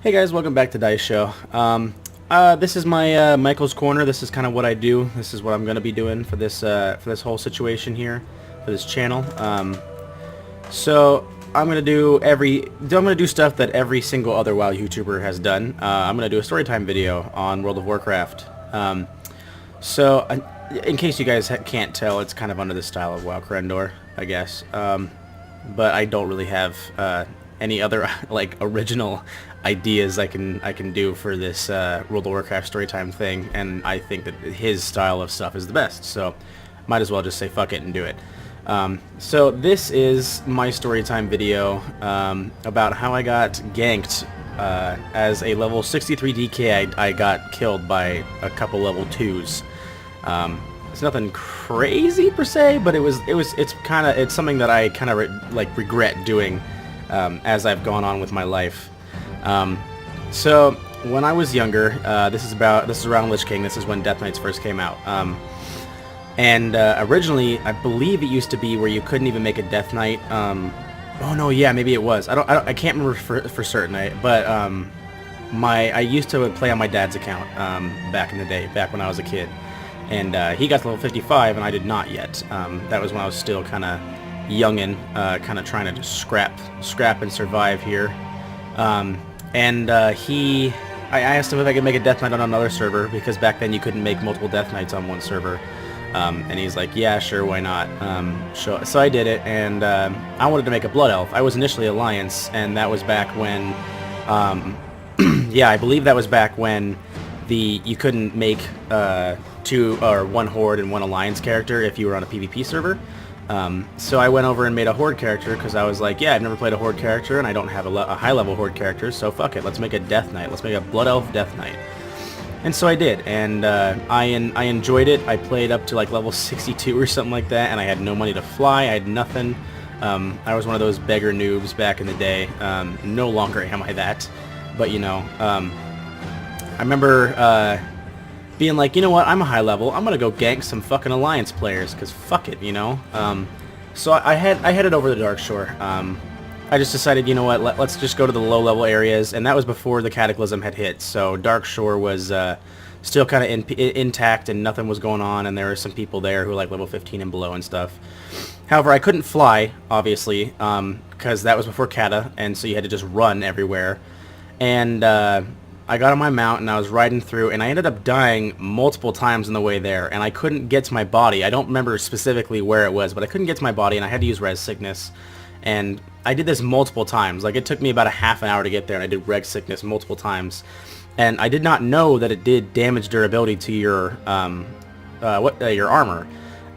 Hey guys, welcome back to Daisho. This is my Michael's Corner. This is kind of what I do. This is what I'm going to be doing for this whole situation here, for this channel. So I'm going to do stuff that every single other WoW YouTuber has done. I'm going to do a storytime video on World of Warcraft. In case you guys can't tell, it's kind of under the style of WoW Corendor, I guess. But I don't really have any other like original ideas I can do for this World of Warcraft storytime thing, and I think that his style of stuff is the best, so might as well just say fuck it and do it. So this is my storytime video about how I got ganked as a level 63 DK. I got killed by a couple level 2s. It's nothing crazy per se, but it's something that I kind of regret doing as I've gone on with my life. So when I was younger, this is around Lich King. This is when Death Knights first came out. Originally, I believe it used to be where you couldn't even make a Death Knight. Oh no, yeah, maybe it was. I can't remember for certain. I used to play on my dad's account back in the day, back when I was a kid, and he got to level 55, and I did not yet. That was when I was still kind of youngin', kind of trying to just scrap and survive here. I asked him if I could make a Death Knight on another server, because back then you couldn't make multiple Death Knights on one server. And he's like, yeah, sure, why not? So I did it, and I wanted to make a Blood Elf. I was initially Alliance, and that was back when, yeah, I believe that was back when you couldn't make one Horde and one Alliance character if you were on a PvP server. So I went over and made a Horde character, because I was like, yeah, I've never played a Horde character, and I don't have a high-level Horde character, so fuck it, let's make a Death Knight. Let's make a Blood Elf Death Knight. And so I did, and I enjoyed it. I played up to like level 62 or something like that, and I had no money to fly, I had nothing. I was one of those beggar noobs back in the day. No longer am I that, but you know, I remember being like, you know what, I'm a high level, I'm gonna go gank some fucking Alliance players, because fuck it, you know? So I headed over to Darkshore. I just decided, you know what, let's just go to the low level areas, and that was before the Cataclysm had hit, so Darkshore was still kind of intact, and nothing was going on, and there were some people there who were like level 15 and below and stuff. However, I couldn't fly, obviously, because that was before Cata, and so you had to just run everywhere. And I got on my mount, and I was riding through, and I ended up dying multiple times on the way there, and I couldn't get to my body. I don't remember specifically where it was, but I couldn't get to my body, and I had to use Res Sickness. And I did this multiple times. Like, it took me about a half an hour to get there, and I did Res Sickness multiple times. And I did not know that it did damage durability to your armor.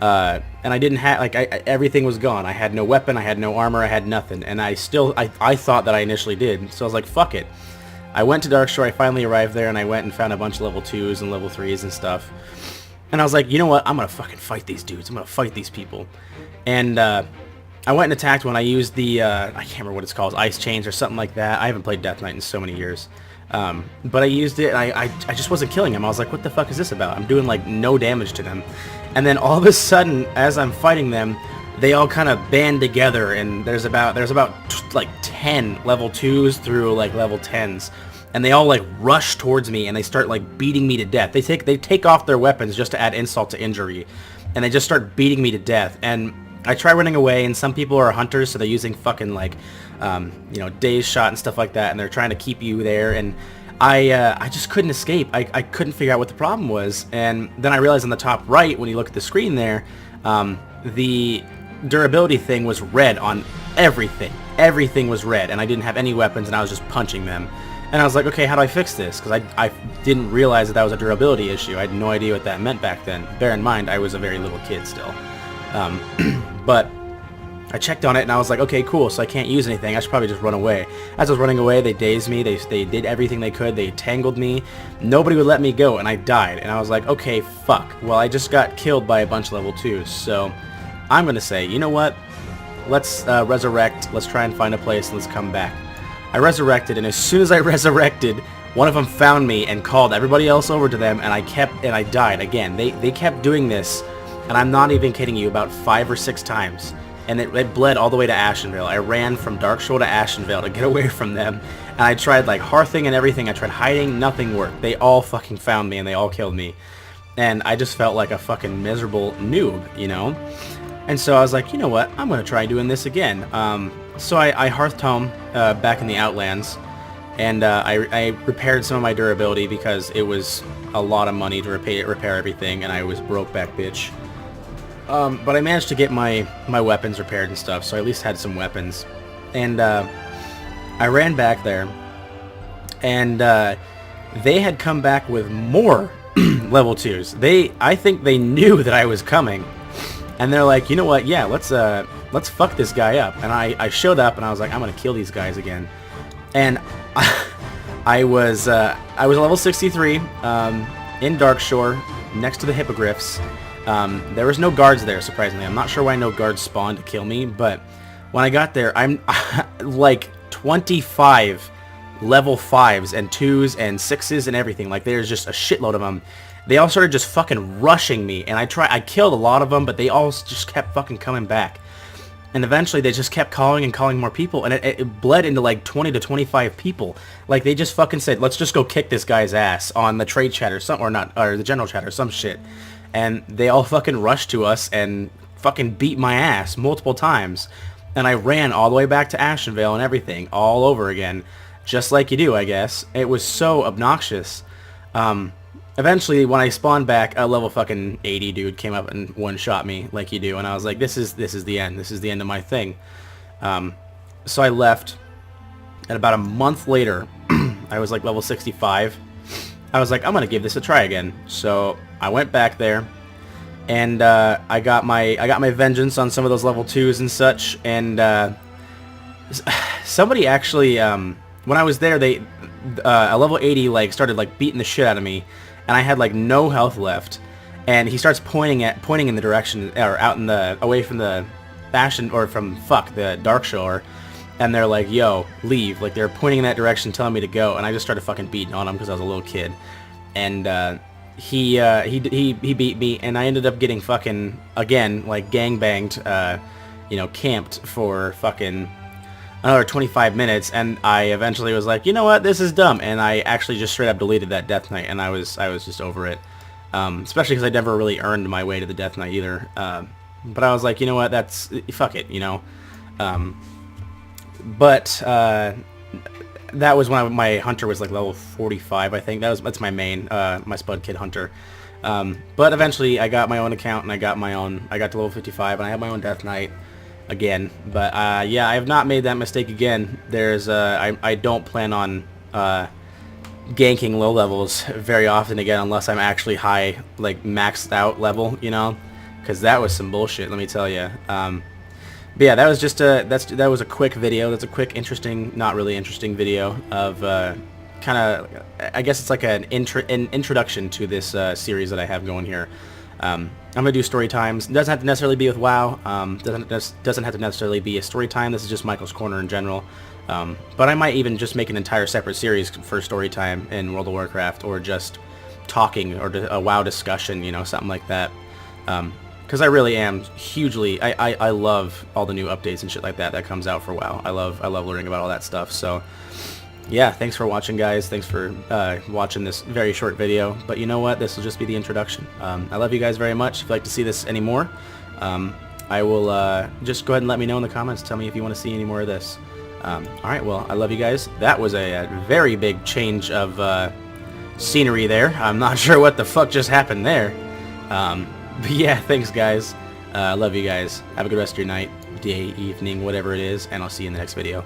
And I didn't have, like, everything was gone. I had no weapon, I had no armor, I had nothing. And I thought that I initially did. So I was like, fuck it. I went to Darkshore, I finally arrived there, and I went and found a bunch of level 2s and level 3s and stuff. And I was like, you know what, I'm gonna fucking fight these dudes. I'm gonna fight these people. And I went and attacked when I used the, I can't remember what it's called, Ice Chains or something like that. I haven't played Death Knight in so many years. But I used it, and I just wasn't killing them. I was like, what the fuck is this about? I'm doing, like, no damage to them. And then all of a sudden, as I'm fighting them, they all kind of band together, and there's about like 10 level 2s through like level 10s, and they all like rush towards me, and they start like beating me to death. They take off their weapons just to add insult to injury, and they just start beating me to death. And I try running away, and some people are hunters, so they're using fucking like you know, Daze shot and stuff like that, and they're trying to keep you there. And I just couldn't escape. I couldn't figure out what the problem was. And then I realized on the top right, when you look at the screen there, the durability thing was red on everything. Everything was red, and I didn't have any weapons, and I was just punching them. And I was like, okay, how do I fix this? Because I didn't realize that was a durability issue. I had no idea what that meant back then. Bear in mind, I was a very little kid still. But I checked on it, and I was like, okay, cool, so I can't use anything. I should probably just run away. As I was running away, they dazed me. They did everything they could. They tangled me. Nobody would let me go, and I died. And I was like, okay, fuck. Well, I just got killed by a bunch of level 2s, so I'm going to say, you know what? Let's resurrect. Let's try and find a place, and let's come back. I resurrected, and as soon as I resurrected, one of them found me and called everybody else over to them, and I died again. They kept doing this, and I'm not even kidding you, about 5 or 6 times. and it bled all the way to Ashenvale. I ran from Darkshore to Ashenvale to get away from them, and I tried like hearthing and everything. I tried hiding, nothing worked. They all fucking found me and they all killed me, and I just felt like a fucking miserable noob, you know. And so I was like, you know what, I'm gonna try doing this again. So I hearthed home back in the Outlands, and I repaired some of my durability because it was a lot of money to repair everything, and I was broke back bitch. But I managed to get my weapons repaired and stuff, so I at least had some weapons. And I ran back there, and they had come back with more level 2s. I think they knew that I was coming, and they're like, you know what? Yeah, let's fuck this guy up. And I showed up, and I was like, I'm gonna kill these guys again. And I was level 63 in Darkshore, next to the hippogriffs. There was no guards there, surprisingly. I'm not sure why no guards spawned to kill me, but when I got there, I'm like 25 level 5s and 2s and 6s and everything. Like, there's just a shitload of them. They all started just fucking rushing me, and I killed a lot of them, but they all just kept fucking coming back. And eventually they just kept calling and calling more people, and it bled into like 20 to 25 people. Like, they just fucking said, let's just go kick this guy's ass on the trade chat or something, or the general chat or some shit. And they all fucking rushed to us and fucking beat my ass multiple times. And I ran all the way back to Ashenvale and everything, all over again. Just like you do, I guess. It was so obnoxious. Eventually, when I spawned back, a level fucking 80 dude came up and one-shot me like you do. And I was like, this is the end. This is the end of my thing. So I left. And about a month later, I was like level 65. I was like, I'm gonna give this a try again. So I went back there, and I got my vengeance on some of those level 2s and such. And somebody actually, when I was there, a level 80 like started like beating the shit out of me, and I had like no health left. And he starts pointing in the direction, or out in the away from the Bastion, or from the Darkshore. And they're like, yo, leave. Like, they're pointing in that direction, telling me to go. And I just started fucking beating on him because I was a little kid. And he beat me, and I ended up getting fucking, again, like, gangbanged, you know, camped for fucking another 25 minutes. And I eventually was like, you know what, this is dumb. And I actually just straight up deleted that Death Knight, and I was just over it. Especially because I never really earned my way to the Death Knight either. But I was like, you know what, fuck it, you know. But that was when my hunter was like level 45, I think. That's my main, my Spud Kid hunter. But eventually I got my own account, and I got to level 55, and I have my own Death Knight again. But yeah, I have not made that mistake again. I don't plan on ganking low levels very often again, unless I'm actually high, like maxed out level, you know, because that was some bullshit, let me tell you. But yeah, that was just that was a quick video. That's a quick, interesting, not really interesting video of kind of, I guess it's like an introduction to this series that I have going here. I'm gonna do story times. It doesn't have to necessarily be with WoW. Doesn't have to necessarily be a story time. This is just Michael's Corner in general. But I might even just make an entire separate series for story time in World of Warcraft, or just talking, or a WoW discussion, you know, something like that. Because I really am hugely, I love all the new updates and shit like that comes out for WoW. I love learning about all that stuff. So yeah, thanks for watching, guys. Thanks for watching this very short video. But you know what? This will just be the introduction. I love you guys very much. If you'd like to see this anymore, I will just go ahead and let me know in the comments. Tell me if you want to see any more of this. Alright, well, I love you guys. That was a very big change of scenery there. I'm not sure what the fuck just happened there. But yeah, thanks, guys. Love you guys. Have a good rest of your night, day, evening, whatever it is, and I'll see you in the next video.